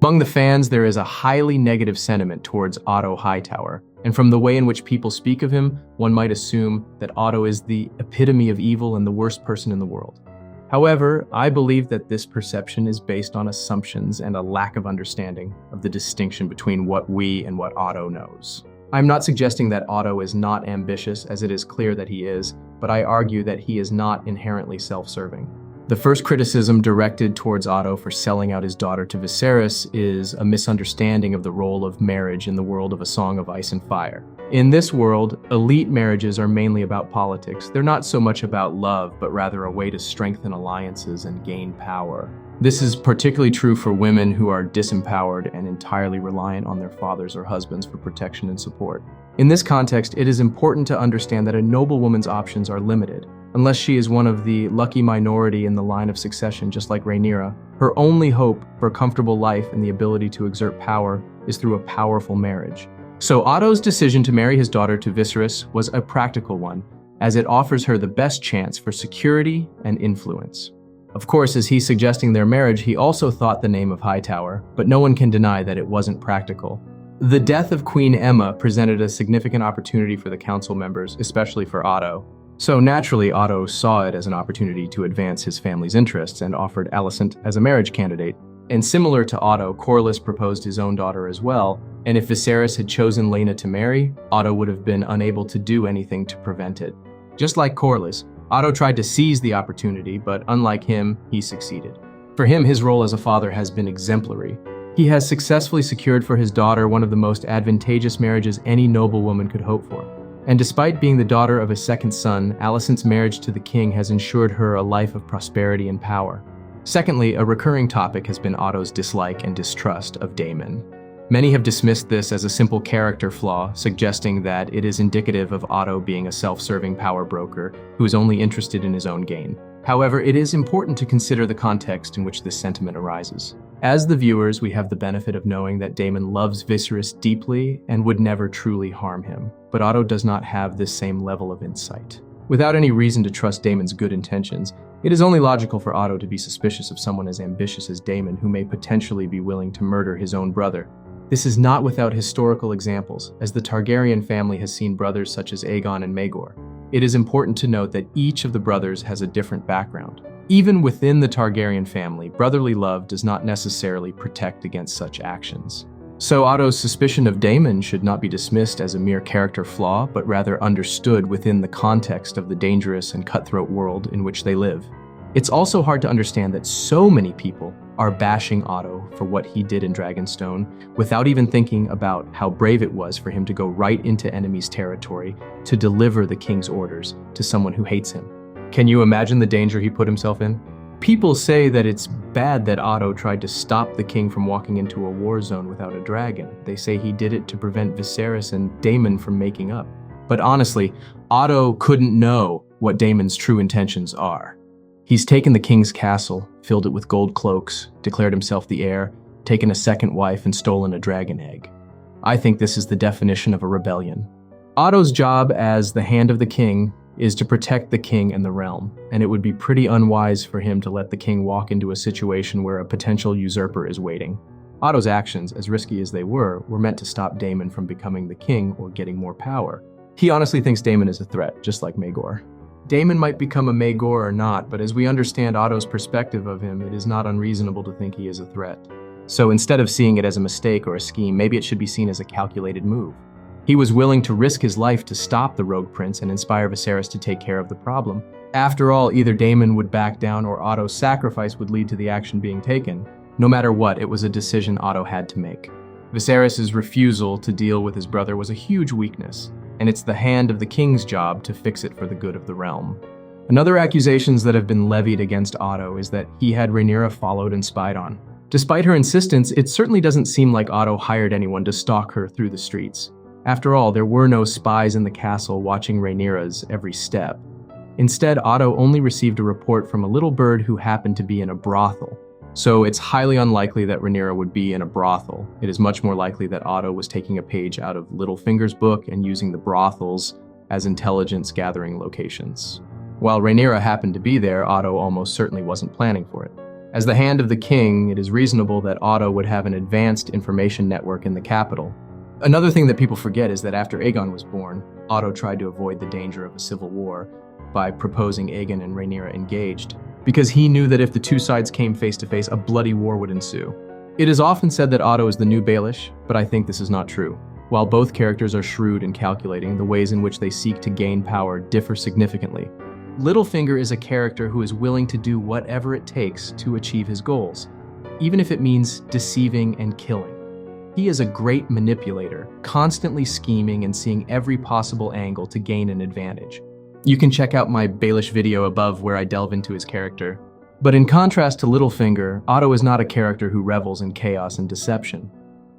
Among the fans, there is a highly negative sentiment towards Otto Hightower, and from the way in which people speak of him, one might assume that Otto is the epitome of evil and the worst person in the world. However, I believe that this perception is based on assumptions and a lack of understanding of the distinction between what we and what Otto knows. I'm not suggesting that Otto is not ambitious, as it is clear that he is, but I argue that he is not inherently self-serving. The first criticism directed towards Otto for selling out his daughter to Viserys is a misunderstanding of the role of marriage in the world of A Song of Ice and Fire. In this world, elite marriages are mainly about politics. They're not so much about love, but rather a way to strengthen alliances and gain power. This is particularly true for women who are disempowered and entirely reliant on their fathers or husbands for protection and support. In this context, it is important to understand that a noble woman's options are limited. Unless she is one of the lucky minority in the line of succession, just like Rhaenyra, her only hope for a comfortable life and the ability to exert power is through a powerful marriage. So Otto's decision to marry his daughter to Viserys was a practical one, as it offers her the best chance for security and influence. Of course, as he's suggesting their marriage, he also thought the name of Hightower, but no one can deny that it wasn't practical. The death of Queen Aemma presented a significant opportunity for the council members, especially for Otto. So naturally, Otto saw it as an opportunity to advance his family's interests and offered Alicent as a marriage candidate. And similar to Otto, Corlys proposed his own daughter as well, and if Viserys had chosen Laena to marry, Otto would have been unable to do anything to prevent it. Just like Corlys, Otto tried to seize the opportunity, but unlike him, he succeeded. For him, his role as a father has been exemplary. He has successfully secured for his daughter one of the most advantageous marriages any noble woman could hope for. And despite being the daughter of his second son, Alicent's marriage to the king has ensured her a life of prosperity and power. Secondly, a recurring topic has been Otto's dislike and distrust of Daemon. Many have dismissed this as a simple character flaw, suggesting that it is indicative of Otto being a self-serving power broker who is only interested in his own gain. However, it is important to consider the context in which this sentiment arises. As the viewers, we have the benefit of knowing that Daemon loves Viserys deeply and would never truly harm him, but Otto does not have this same level of insight. Without any reason to trust Daemon's good intentions, it is only logical for Otto to be suspicious of someone as ambitious as Daemon who may potentially be willing to murder his own brother. This is not without historical examples, as the Targaryen family has seen brothers such as Aegon and Maegor. It is important to note that each of the brothers has a different background. Even within the Targaryen family, brotherly love does not necessarily protect against such actions. So Otto's suspicion of Daemon should not be dismissed as a mere character flaw, but rather understood within the context of the dangerous and cutthroat world in which they live. It's also hard to understand that so many people are bashing Otto for what he did in Dragonstone without even thinking about how brave it was for him to go right into enemy's territory to deliver the king's orders to someone who hates him. Can you imagine the danger he put himself in? People say that it's bad that Otto tried to stop the king from walking into a war zone without a dragon. They say he did it to prevent Viserys and Daemon from making up. But honestly, Otto couldn't know what Daemon's true intentions are. He's taken the king's castle, filled it with gold cloaks, declared himself the heir, taken a second wife, and stolen a dragon egg. I think this is the definition of a rebellion. Otto's job as the hand of the king is to protect the king and the realm, and it would be pretty unwise for him to let the king walk into a situation where a potential usurper is waiting. Otto's actions, as risky as they were meant to stop Daemon from becoming the king or getting more power. He honestly thinks Daemon is a threat, just like Maegor. Daemon might become a Maegor or not, but as we understand Otto's perspective of him, it is not unreasonable to think he is a threat. So instead of seeing it as a mistake or a scheme, maybe it should be seen as a calculated move. He was willing to risk his life to stop the rogue prince and inspire Viserys to take care of the problem. After all, either Daemon would back down or Otto's sacrifice would lead to the action being taken. No matter what, it was a decision Otto had to make. Viserys' refusal to deal with his brother was a huge weakness, and it's the hand of the king's job to fix it for the good of the realm. Another accusations that have been levied against Otto is that he had Rhaenyra followed and spied on. Despite her insistence, it certainly doesn't seem like Otto hired anyone to stalk her through the streets. After all, there were no spies in the castle watching Rhaenyra's every step. Instead, Otto only received a report from a little bird who happened to be in a brothel. So it's highly unlikely that Rhaenyra would be in a brothel. It is much more likely that Otto was taking a page out of Littlefinger's book and using the brothels as intelligence-gathering locations. While Rhaenyra happened to be there, Otto almost certainly wasn't planning for it. As the hand of the king, it is reasonable that Otto would have an advanced information network in the capital. Another thing that people forget is that after Aegon was born, Otto tried to avoid the danger of a civil war by proposing Aegon and Rhaenyra engaged, because he knew that if the two sides came face to face, a bloody war would ensue. It is often said that Otto is the new Baelish, but I think this is not true. While both characters are shrewd and calculating, the ways in which they seek to gain power differ significantly. Littlefinger is a character who is willing to do whatever it takes to achieve his goals, even if it means deceiving and killing. He is a great manipulator, constantly scheming and seeing every possible angle to gain an advantage. You can check out my Baelish video above where I delve into his character. But in contrast to Littlefinger, Otto is not a character who revels in chaos and deception.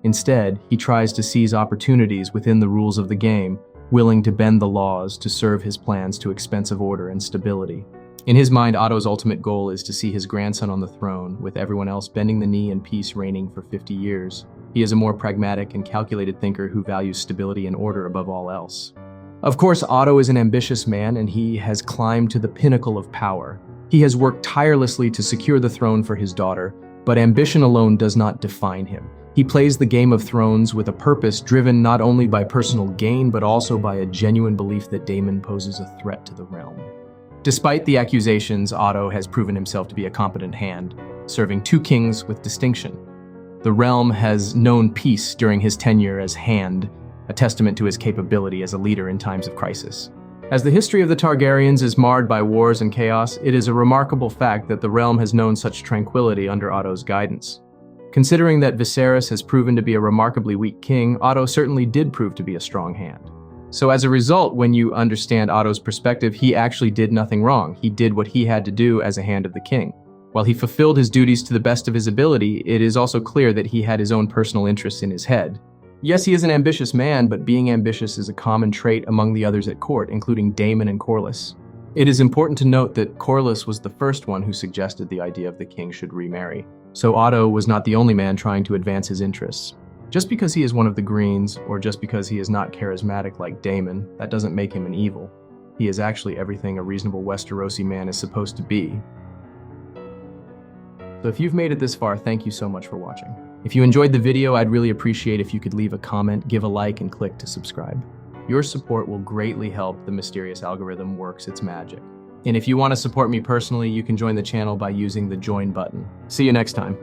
Instead, he tries to seize opportunities within the rules of the game, willing to bend the laws to serve his plans to expensive order and stability. In his mind, Otto's ultimate goal is to see his grandson on the throne, with everyone else bending the knee and peace reigning for 50 years. He is a more pragmatic and calculated thinker who values stability and order above all else. Of course, Otto is an ambitious man, and he has climbed to the pinnacle of power. He has worked tirelessly to secure the throne for his daughter, but ambition alone does not define him. He plays the Game of Thrones with a purpose driven not only by personal gain, but also by a genuine belief that Daemon poses a threat to the realm. Despite the accusations, Otto has proven himself to be a competent hand, serving two kings with distinction. The realm has known peace during his tenure as Hand, a testament to his capability as a leader in times of crisis. As the history of the Targaryens is marred by wars and chaos, it is a remarkable fact that the realm has known such tranquility under Otto's guidance. Considering that Viserys has proven to be a remarkably weak king, Otto certainly did prove to be a strong hand. So as a result, when you understand Otto's perspective, he actually did nothing wrong. He did what he had to do as a hand of the king. While he fulfilled his duties to the best of his ability, it is also clear that he had his own personal interests in his head. Yes, he is an ambitious man, but being ambitious is a common trait among the others at court, including Daemon and Corlys. It is important to note that Corlys was the first one who suggested the idea of the king should remarry. So Otto was not the only man trying to advance his interests. Just because he is one of the Greens, or just because he is not charismatic like Daemon, that doesn't make him an evil. He is actually everything a reasonable Westerosi man is supposed to be. So if you've made it this far, thank you so much for watching. If you enjoyed the video, I'd really appreciate if you could leave a comment, give a like, and click to subscribe. Your support will greatly help the mysterious algorithm works its magic. And if you want to support me personally, you can join the channel by using the join button. See you next time.